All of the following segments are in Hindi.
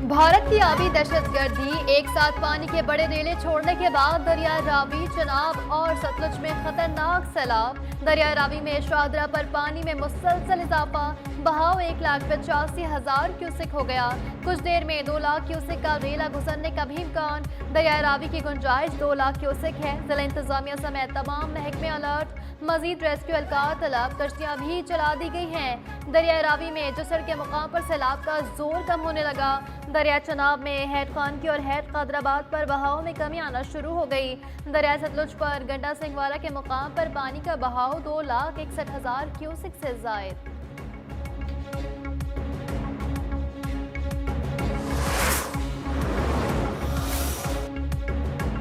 भारत की आबी दहशतगर्दी एक साथ पानी के बड़े रेले छोड़ने के बाद दरिया रावी, चनाब और सतलुज में खतरनाक सैलाब। दरिया रावी में शाहदरा पर पानी में मुसलसल इजाफा, बहाव 1,85,000 क्यूसेक हो गया। कुछ देर में 2 लाख क्यूसेक का रेला गुजरने का भी इम्कान। दरिया रावी की गुंजाइश 2 लाख क्यूसेक है। जिला इंतजामिया समेत तमाम महकमे अलर्ट। मजीद रेस्क्यू एहलकार तलब, कश्तियां भी चला दी गई हैं। दरिया रावी में जसर के मुकाम पर सैलाब का जोर कम होने लगा। दरिया चनाब में हैट खानकी और हैट कादराबाद पर बहाव में कमी आना शुरू हो गई। दरिया सतलुज पर गंडा सिंहवाला के मुकाम पर पानी का बहाव 2,61,000 क्यूसेक से जायद।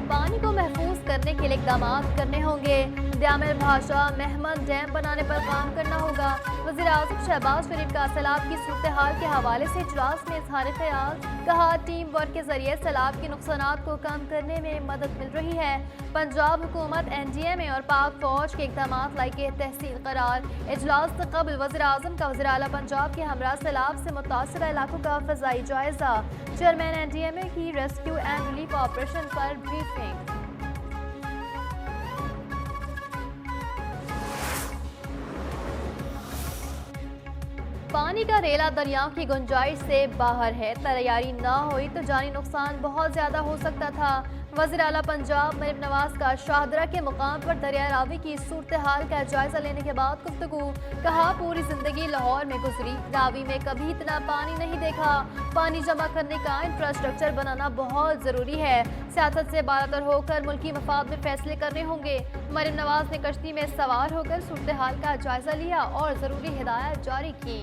पानी को महफूज करने के लिए इकदाम करने होंगे। द्यामिर भाषा महमद डैम बनाने पर काम करना होगा। वज़ीर-ए-आज़म शहबाज शरीफ का सैलाब की सूरत हाल के हवाले से इजलास में इज़हार ख्याल, कहा टीम वर्क के जरिए सैलाब के नुकसानात को कम करने में मदद मिल रही है। पंजाब हुकूमत NDMA और पाक फौज के इक़दामात लायके तहसील करार। इजलास से कबल वज़ीर-ए-आज़म का वज़ीर आला पंजाब के हमरा सैलाब से मुतासरा इलाकों का फ़ज़ाई जायजा। चेयरमैन NDMA की रेस्क्यू एंड रिलीफ ऑपरेशन पर ब्रीफिंग। पानी का रेला दरियाओं की गुंजाइश से बाहर है। तैयारी न हुई तो जानी नुकसान बहुत ज्यादा हो सकता था। वज़ीर आला पंजाब मरीम नवाज का शाहदरा के मुकाम पर दरिया रावी की सूरत हाल का जायजा लेने के बाद गुफ्तगू। कहा पूरी जिंदगी लाहौर में गुजरी, रावी में कभी इतना पानी नहीं देखा। पानी जमा करने का इंफ्रास्ट्रक्चर बनाना बहुत जरूरी है। सियासत से बालातर होकर मुल्की मफाद में फैसले करने होंगे। मरीम नवाज ने कश्ती में सवार होकर सूरत हाल का जायजा लिया और जरूरी हिदायत जारी की।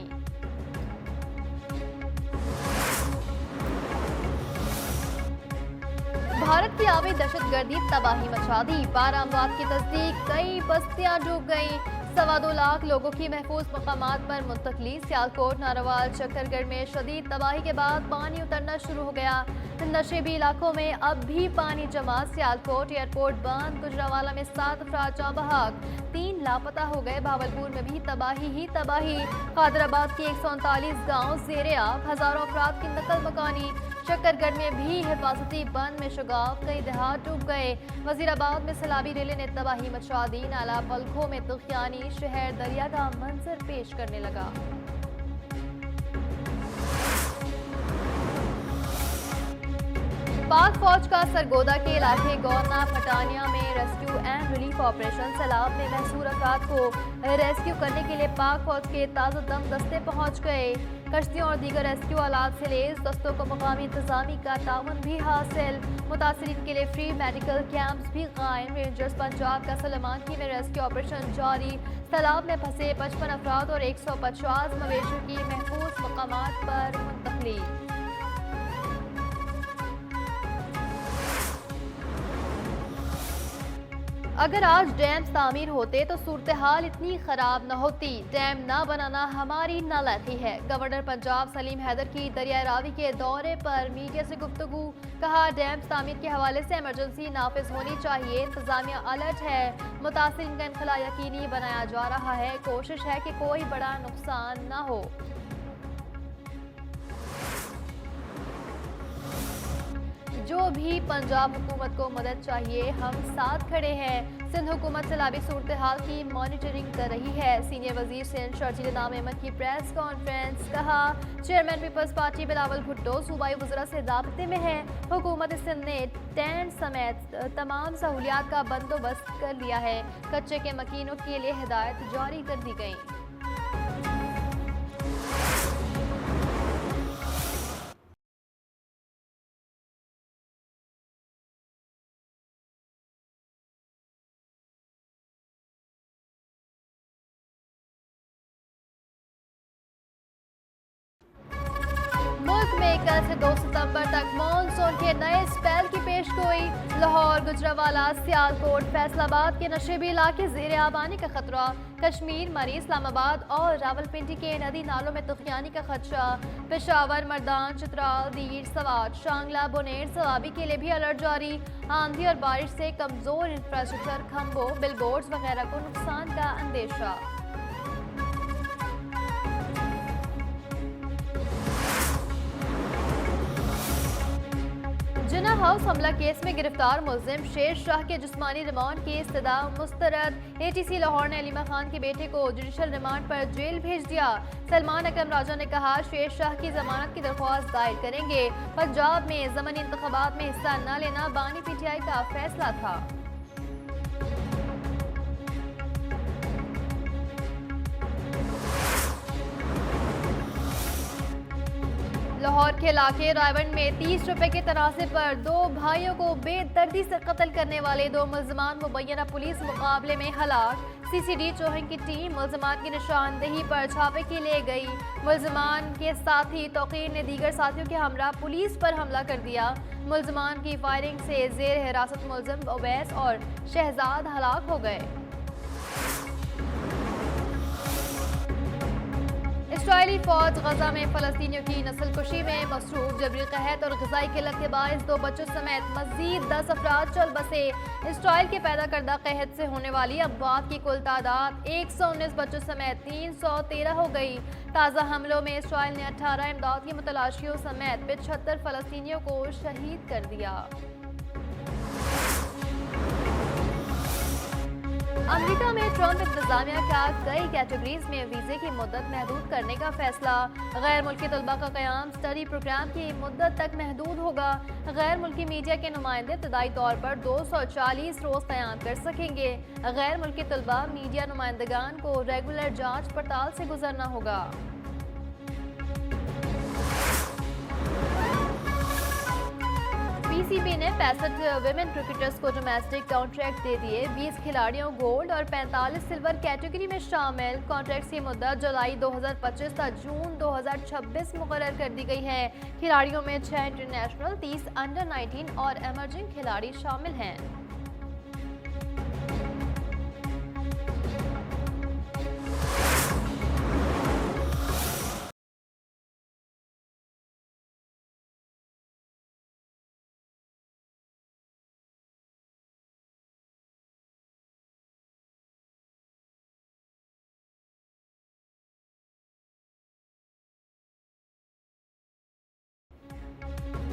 भारत की आवी दहशतगर्दी तबाही मचा दी। 12 अमवात की तस्दीक, कई बस्तियां डूब गईं। 2.25 लाख लोगों की महफूज मकामात पर मुंतकली। सियालकोट, नारावाल, शक्करगढ़ में शदीद तबाही के बाद पानी उतरना शुरू हो गया। नशेबी इलाकों में अब भी पानी जमा। सियालकोट एयरपोर्ट बंद। गुजरावाला में 7 अफराद जाँ बहक, 3 लापता हो गए। भावलपुर में भी तबाही ही तबाही। कादराबाद की 139 गाँव ज़ेरे आब, हजारों अफराद की नकल मकानी। शक्करगढ़ में भी हिफाजती बंद में शगाफ, कई देहात डूब गए। वजीराबाद में सैलाबी रेले ने तबाही मचा दी। नाला पलखों में तुगयानी शहर दरिया का मंजर पेश करने लगा। पाक फौज का सरगोदा के इलाके गौरना पटानिया में रेस्क्यू एंड रिलीफ ऑपरेशन। सैलाब में महसूर अफराद को रेस्क्यू करने के लिए पाक फौज के ताज़ा दम दस्ते पहुंच गए। कश्तियों और दीगर रेस्क्यू आलात से लेस दस्तों को मुकामी इंतजामी का ताउन भी हासिल। मुतासरीन के लिए फ्री मेडिकल कैंप्स भी कायम। रेंजर्स पंजाब का सलेमानकी में रेस्क्यू ऑपरेशन जारी। सैलाब में फंसे 55 अफराद और 150 मवेशियों की महफूज मकामात पर मुंतकली। अगर आज डैम तामीर होते तो सूरत हाल इतनी खराब न होती। डैम न बनाना हमारी नालायकी है। गवर्नर पंजाब सलीम हैदर की दरिया रावी के दौरे पर मीडिया से गुफ्तगू। कहा डैम तामीर के हवाले से इमरजेंसी नाफिज होनी चाहिए। इंतजामिया अलर्ट है। मुतासिरीन का इनखला यकीनी बनाया जा रहा है। कोशिश है कि कोई बड़ा नुकसान न हो। जो भी पंजाब हुकूमत को मदद चाहिए, हम साथ खड़े हैं। सिंध हुकूमत सैलाबी सूरत हाल की मॉनिटरिंग कर रही है। सीनियर वजीर सिंध शर्जील नाम अहमद की प्रेस कॉन्फ्रेंस। कहा चेयरमैन पीपल्स पार्टी बिलावल भुट्टो सूबाई वज़रा से राब्ते में है। हुकूमत सिंध ने टेंट समेत तमाम सहूलियात का बंदोबस्त कर लिया है। कच्चे के मकीनों के लिए हिदायत जारी कर दी गई। मुल्क में कल से 2 सितंबर तक मानसून के नए स्पेल की पेशगोई। लाहौर, गुजरावाला, सियालकोट, फैसलाबाद के नशेबी इलाके ज़ेरे आब आने का खतरा। कश्मीर, मरी, इस्लामाबाद और रावलपिंडी के नदी नालों में तुगयानी का खदशा। पेशावर, मर्दान, चित्राल, दीर, सवात, शांगला, बुनेर, सवाबी के लिए भी अलर्ट जारी। आंधी और बारिश से कमजोर इंफ्रास्ट्रक्चर, खंभों, बिलबोर्ड्स वगैरह को नुकसान का अंदेशा। हाउस हमला केस में गिरफ्तार मुलजिम शेर शाह के जिस्मानी रिमांड की इस्तदा मुस्तरद। एटीसी लाहौर ने अलीमा खान के बेटे को जुडिशल रिमांड पर जेल भेज दिया। सलमान अकरम राजा ने कहा, शेर शाह की जमानत की दरख्वास्त दायर करेंगे। पंजाब में ज़मनी इंतखाबात में हिस्सा न लेना बानी पीटीआई का फैसला था। लाहौर के इलाके रायवन में 30 रुपए के तनाजे पर 2 भाइयों को बेदर्दी से कत्ल करने वाले 2 मुलजमान मुबैना पुलिस मुकाबले में हलाक। सीसीडी चौहंग की टीम मुलजमान की निशानदेही पर छापे के लिए गई। मुलजमान के साथी तौकीर ने दीगर साथियों के हमरा पुलिस पर हमला कर दिया। मुलजमान की फायरिंग से जेर हिरासत मुलजिम उवैस और शहजाद हलाक हो गए। इसराइली फौज गजा में फलस्तीनियों की नस्लकुशी में मसरूफ। जबरी कहत और ग़िज़ाई किल्लत के बायस 2 बच्चों समेत मज़ीद 10 अफराद चल बसे। इसराइल के पैदा करदा कहत से होने वाली अमवात की कुल तादाद 119 बच्चों समेत 313 हो गई। ताज़ा हमलों में इसराइल ने 18 इमदाद की मुतलाशियों समेत 75 फलस्तीनियों को शहीद कर दिया। अमेरिका में ट्रंप इंतजामिया का कई कैटेगरीज में वीज़े की मुद्दत महदूद करने का फैसला। गैर मुल्की तलबा का क़याम स्टडी प्रोग्राम की मुद्दत तक महदूद होगा। गैर मुल्की मीडिया के नुमाइंदे इब्तदाई तौर पर 240 रोज़ क़याम कर सकेंगे। गैर मुल्की तलबा मीडिया नुमाइंदगान को रेगुलर जाँच पड़ताल से गुजरना होगा। पीसीबी ने 65 विमेन क्रिकेटर्स को डोमेस्टिक कॉन्ट्रैक्ट दे दिए। 20 खिलाड़ियों गोल्ड और 45 सिल्वर कैटेगरी में शामिल। कॉन्ट्रैक्ट की मुद्दत जुलाई 2025 तक जून 2026 मुकर्रर कर दी गई है। खिलाड़ियों में 6 इंटरनेशनल, 30 अंडर 19 और एमर्जिंग खिलाड़ी शामिल हैं।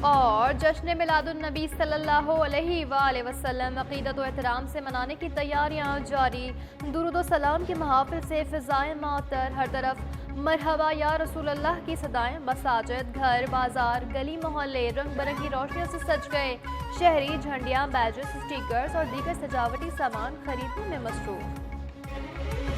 और जश्न मिलादुन्नबी सल्लल्लाहु अलैहि वसल्लम अक़ीदत व एहतराम से मनाने की तैयारियां जारी। दुरूद व सलाम की महाफिल से फ़िज़ाएं मातर। हर तरफ मरहबा या रसूल अल्लाह की सदाएं। मसाजिद, घर, बाजार, गली मोहल्ले रंग बिरंगी रोशनियों से सज गए। शहरी झंडियाँ, बैजेस, स्टिकर्स और दीगर सजावटी सामान खरीदने में मसरूफ।